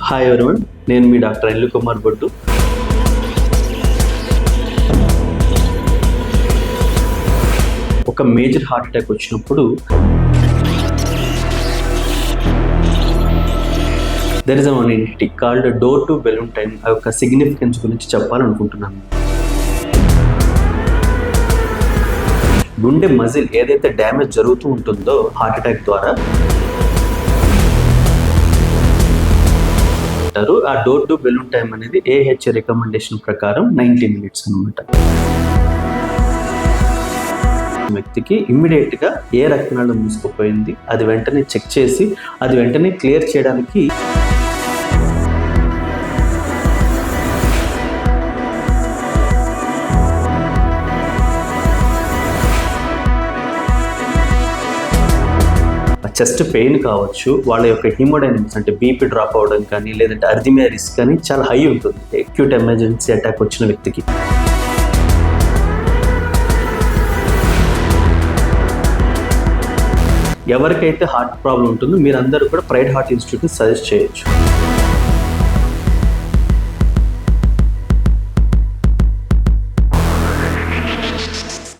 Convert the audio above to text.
Hi everyone, నేను మీ doctor Anil Kumar బొట్టు. ఒక మేజర్ హార్ట్ అటాక్ వచ్చినప్పుడు there is one entity called door to balloon time. ఆ యొక్క సిగ్నిఫికెన్స్ గురించి చెప్పాలనుకుంటున్నాను. గుండె మజిల్ ఏదైతే డ్యామేజ్ జరుగుతూ ఉంటుందో హార్ట్ అటాక్ ద్వారా, ఆ డోర్ టు బెలూన్ టైం అనేది ఏహెచ్ రికమెండేషన్ ప్రకారం 90 minutes అనమాట. వ్యక్తికి ఇమ్మీడియట్ గా ఏ రక్తనాళం మూసుకుపోయింది అది వెంటనే చెక్ చేసి అది వెంటనే క్లియర్ చేయడానికి చెస్ట్ పెయిన్ కావచ్చు, వాళ్ళ యొక్క హీమోడైనమిక్స్ అంటే బీపీ డ్రాప్ అవడం కానీ లేదంటే అర్థిమియా రిస్క్ కానీ చాలా హై ఉంటుంది అక్యూట్ ఎమర్జెన్సీ అటాక్ వచ్చిన వ్యక్తికి. ఎవరికైతే హార్ట్ ప్రాబ్లం ఉంటుందో మీరందరూ కూడా ప్రైవేట్ హార్ట్ ఇన్స్టిట్యూట్ని సజెస్ట్ చేయొచ్చు.